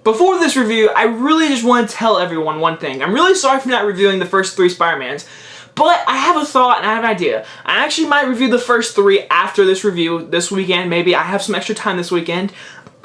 Before this review, I really just want to tell everyone one thing. I'm really sorry for not reviewing the first 3 Spider-Mans, but I have a thought and I have an idea. I actually might review the first 3 after this review this weekend. Maybe I have some extra time this weekend.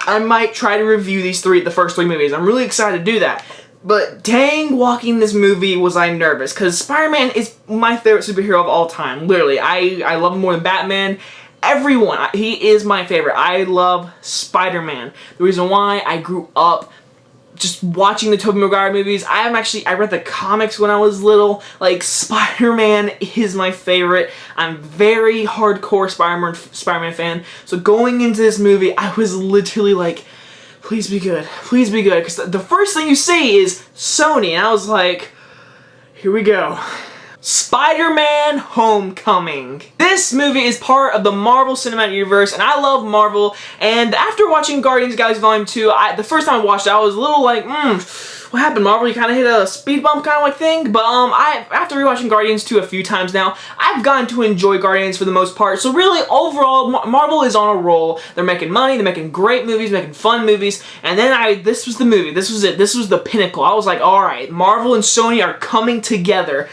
I might try to review the first 3 movies. I'm really excited to do that. But dang, walking this movie was I nervous, because Spider-Man is my favorite superhero of all time. Literally, I love him more than Batman. Everyone, he is my favorite. I love Spider-Man. The reason why, I grew up just watching the Tobey Maguire movies. I read the comics when I was little. Like, Spider-Man is my favorite. I'm very hardcore Spider-Man fan. So going into this movie, I was literally like, please be good. Please be good. Because the first thing you see is Sony. And I was like, here we go. Spider-Man Homecoming. This movie is part of the Marvel Cinematic Universe, and I love Marvel, and after watching Guardians of the Galaxy Volume 2, the first time I watched it, I was a little like, what happened, Marvel? You kind of hit a speed bump kind of like thing, but after rewatching Guardians 2 a few times now, I've gotten to enjoy Guardians for the most part, so really, overall, Marvel is on a roll. They're making money, they're making great movies, making fun movies, and then this was the movie, this was it, this was the pinnacle. I was like, alright, Marvel and Sony are coming together.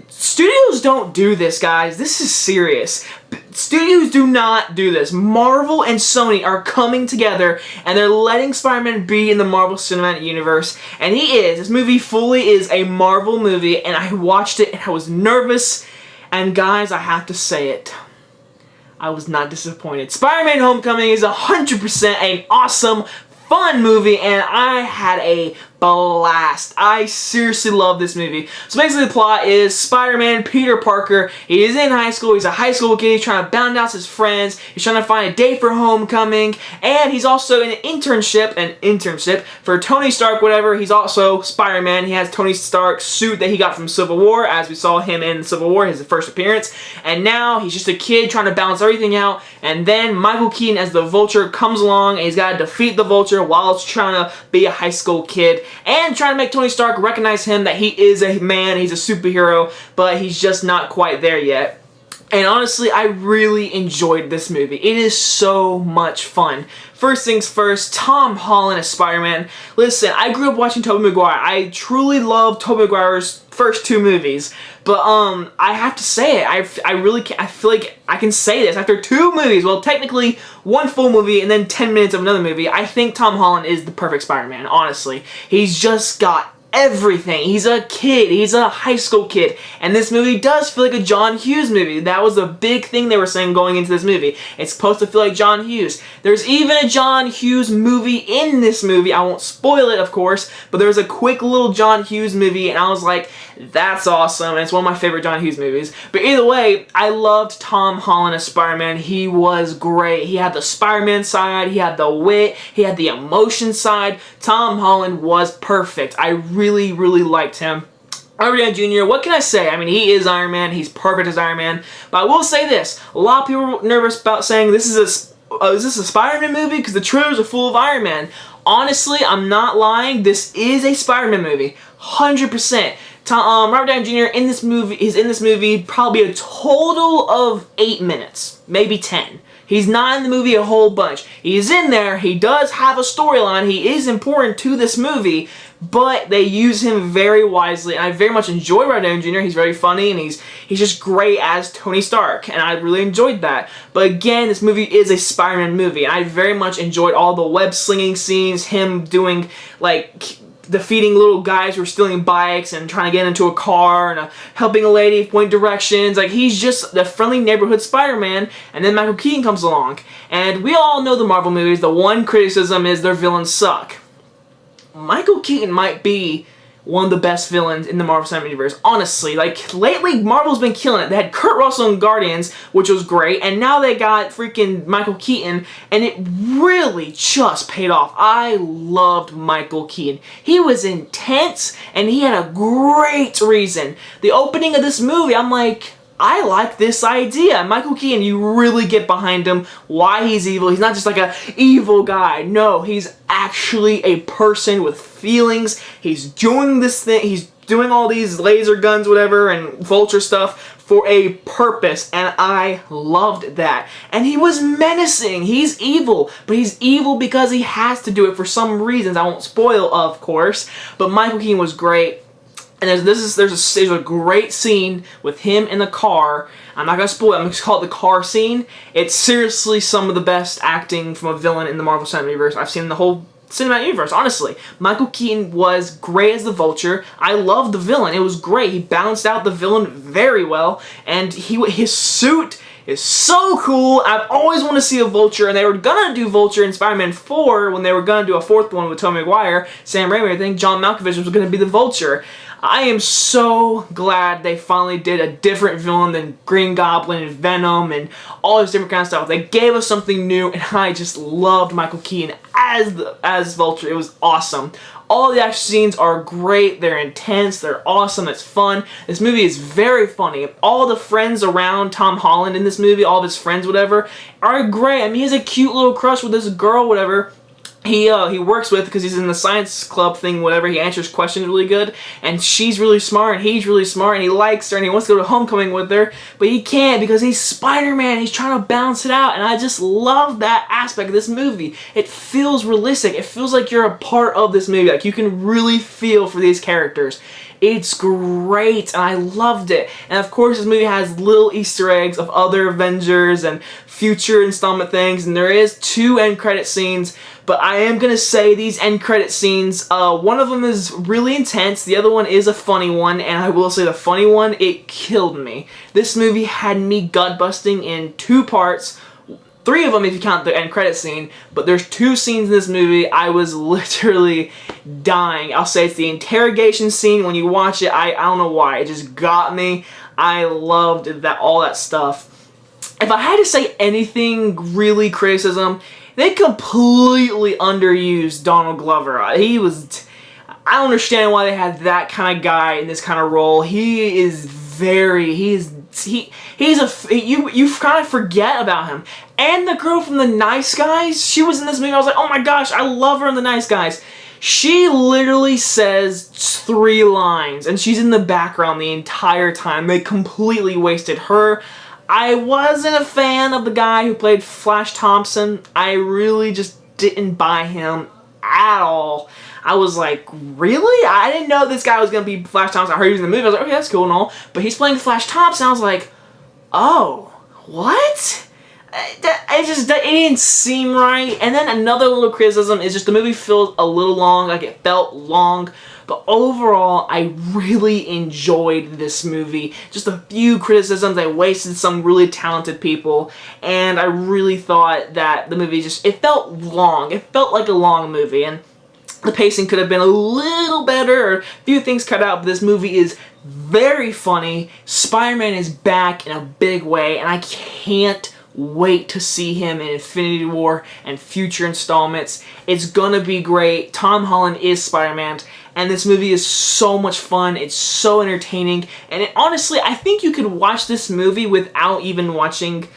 Studios don't do this, guys. This is serious. Studios do not do this. Marvel and Sony are coming together, and they're letting Spider-Man be in the Marvel Cinematic Universe, and he is. This movie fully is a Marvel movie, and I watched it, and I was nervous, and guys, I have to say it. I was not disappointed. Spider-Man Homecoming is 100% an awesome, fun movie, and I had a blast. I seriously love this movie. So basically the plot is Spider-Man, Peter Parker, he is in high school, he's a high school kid, he's trying to bound out his friends, he's trying to find a date for homecoming, and he's also in an internship for Tony Stark, whatever. He's also Spider-Man. He has Tony Stark's suit that he got from Civil War, as we saw him in Civil War, his first appearance, and now he's just a kid trying to balance everything out, and then Michael Keaton as the Vulture comes along, and he's got to defeat the Vulture while he's trying to be a high school kid, and trying to make Tony Stark recognize him that he is a man, he's a superhero, but he's just not quite there yet. And honestly, I really enjoyed this movie. It is so much fun. First things first, Tom Holland as Spider-Man. Listen, I grew up watching Tobey Maguire. I truly love Tobey Maguire's first 2 movies. But I have to say it. I feel like I can say this after 2 movies. Well, technically 1 full movie and then 10 minutes of another movie. I think Tom Holland is the perfect Spider-Man, honestly. He's just got everything. He's a kid. He's a high school kid. And this movie does feel like a John Hughes movie. That was a big thing they were saying going into this movie. It's supposed to feel like John Hughes. There's even a John Hughes movie in this movie. I won't spoil it, of course, but there's a quick little John Hughes movie, and I was like, that's awesome, and it's one of my favorite John Hughes movies. But either way, I loved Tom Holland as Spider-Man. He was great. He had the Spider-Man side, he had the wit, he had the emotion side. Tom Holland was perfect. I really, really liked him. Robert Downey Jr., what can I say? I mean, he is Iron Man. He's perfect as Iron Man. But I will say this. A lot of people were nervous about saying, is this a Spider-Man movie? Because the trailers are full of Iron Man. Honestly, I'm not lying. This is a Spider-Man movie. 100%. Robert Downey Jr. is in this movie probably a total of 8 minutes. Maybe 10. He's not in the movie a whole bunch. He's in there. He does have a storyline. He is important to this movie, but they use him very wisely, and I very much enjoy Robert Downey Jr. He's very funny, and he's just great as Tony Stark, and I really enjoyed that. But again, this movie is a Spider-Man movie, and I very much enjoyed all the web-slinging scenes, him doing, like, defeating little guys who are stealing bikes and trying to get into a car, and helping a lady point directions. Like, he's just the friendly neighborhood Spider-Man, and then Michael Keaton comes along. And we all know the Marvel movies. The one criticism is their villains suck. Michael Keaton might be one of the best villains in the Marvel Cinematic Universe. Honestly, like, lately, Marvel's been killing it. They had Kurt Russell in Guardians, which was great, and now they got freaking Michael Keaton, and it really just paid off. I loved Michael Keaton. He was intense, and he had a great reason. The opening of this movie, I'm like, I like this idea. Michael Keaton, you really get behind him, why he's evil. He's not just like a evil guy. No, he's actually a person with feelings. He's doing this thing. He's doing all these laser guns, whatever, and vulture stuff for a purpose, and I loved that. And he was menacing. He's evil, but he's evil because he has to do it for some reasons. I won't spoil, of course, but Michael Keaton was great. And there's a great scene with him in the car. I'm not going to spoil it. I'm going to call it the car scene. It's seriously some of the best acting from a villain in the Marvel Cinematic Universe I've seen in the whole cinematic universe, honestly. Michael Keaton was great as the Vulture. I loved the villain. It was great. He balanced out the villain very well. And his suit is so cool. I've always wanted to see a Vulture, and they were gonna do Vulture in Spider-Man 4 when they were gonna do a fourth one with Tobey Maguire, Sam Raimi, I think John Malkovich was gonna be the Vulture. I am so glad they finally did a different villain than Green Goblin and Venom and all this different kind of stuff. They gave us something new, and I just loved Michael Keaton as Vulture. It was awesome. All the action scenes are great. They're intense. They're awesome. It's fun. This movie is very funny. All the friends around Tom Holland in this movie, all of his friends, whatever, are great. I mean, he has a cute little crush with this girl, whatever. He works with, because he's in the science club thing, whatever. He answers questions really good, and she's really smart, and he's really smart, and he likes her, and he wants to go to homecoming with her, but he can't because he's Spider-Man. He's trying to balance it out, and I just love that aspect of this movie. It feels realistic. It feels like you're a part of this movie. Like, you can really feel for these characters. It's great, and I loved it. And of course, this movie has little Easter eggs of other Avengers and future installment things, and there is 2 end credit scenes. But I am going to say these end credit scenes, one of them is really intense, the other one is a funny one, and I will say the funny one, it killed me. This movie had me gut-busting in 2 parts, 3 of them if you count the end credit scene, but there's 2 scenes in this movie I was literally dying. I'll say it's the interrogation scene. When you watch it, I don't know why, it just got me. I loved all that stuff. If I had to say anything really criticism, they completely underused Donald Glover. I don't understand why they had that kind of guy in this kind of role. You kind of forget about him. And the girl from The Nice Guys, she was in this movie. I was like, oh my gosh, I love her in The Nice Guys. She literally says 3 lines, and she's in the background the entire time. They completely wasted her. I wasn't a fan of the guy who played Flash Thompson. I really just didn't buy him at all. I was like, really? I didn't know this guy was going to be Flash Thompson. I heard he was in the movie. I was like, okay, that's cool and all. But he's playing Flash Thompson. I was like, oh, what? It didn't seem right. And then another little criticism is just the movie feels a little long. Like, it felt long. But overall, I really enjoyed this movie. Just a few criticisms. I wasted some really talented people. And I really thought that the movie it felt long. It felt like a long movie. And the pacing could have been a little better, or a few things cut out. But this movie is very funny. Spider-Man is back in a big way. And I can't wait to see him in Infinity War and future installments. It's gonna be great. Tom Holland is Spider-Man, and this movie is so much fun. It's so entertaining, and honestly, I think you could watch this movie without even watching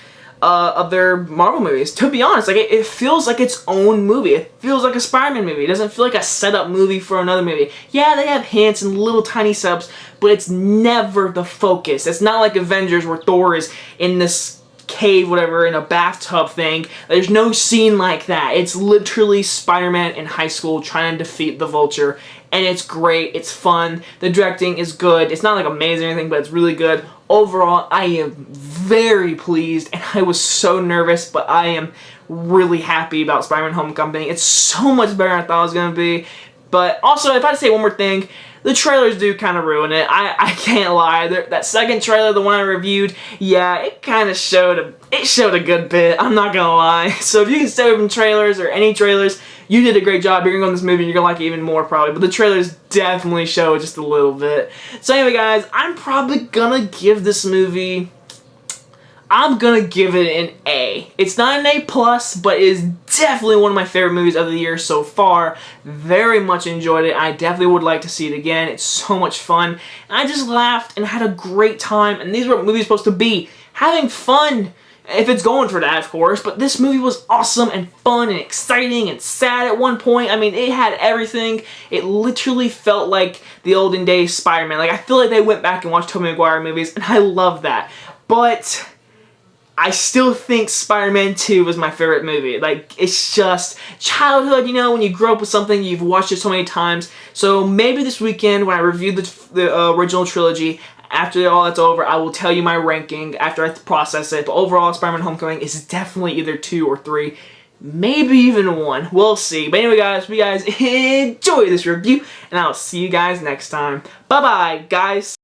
other Marvel movies. To be honest, like it feels like its own movie. It feels like a Spider-Man movie. It doesn't feel like a setup movie for another movie. Yeah, they have hints and little tiny subs, but it's never the focus. It's not like Avengers where Thor is in this cave, whatever, in a bathtub thing. There's no scene like that. It's literally Spider-Man in high school trying to defeat the Vulture, and it's great. It's fun. The directing is good. It's not like amazing or anything, but it's really good. Overall, I am very pleased, and I was so nervous, but I am really happy about Spider-Man Homecoming. It's so much better than I thought it was going to be. But also, if I had to say one more thing, the trailers do kind of ruin it. I can't lie. That second trailer, the one I reviewed, yeah, it kind of showed a good bit. I'm not gonna lie. So if you can stay away from trailers or any trailers, you did a great job. You're gonna go in this movie and you're gonna like it even more probably. But the trailers definitely show just a little bit. So anyway, guys, I'm probably gonna give this movie, I'm gonna give it an A. It's not an A+, but it is definitely one of my favorite movies of the year so far. Very much enjoyed it. I definitely would like to see it again. It's so much fun. And I just laughed and had a great time. And these are what movies are supposed to be. Having fun. if it's going for that, of course. But this movie was awesome and fun and exciting and sad at one point. I mean, it had everything. It literally felt like the olden days Spider-Man. Like, I feel like they went back and watched Tobey Maguire movies, and I love that. But I still think Spider-Man 2 was my favorite movie. Like, it's just childhood, you know, when you grow up with something, you've watched it so many times. So maybe this weekend when I review the original trilogy, after all that's over, I will tell you my ranking after I process it. But overall, Spider-Man Homecoming is definitely either 2 or 3. Maybe even 1. We'll see. But anyway, guys, hope you guys enjoy this review, and I'll see you guys next time. Bye-bye, guys.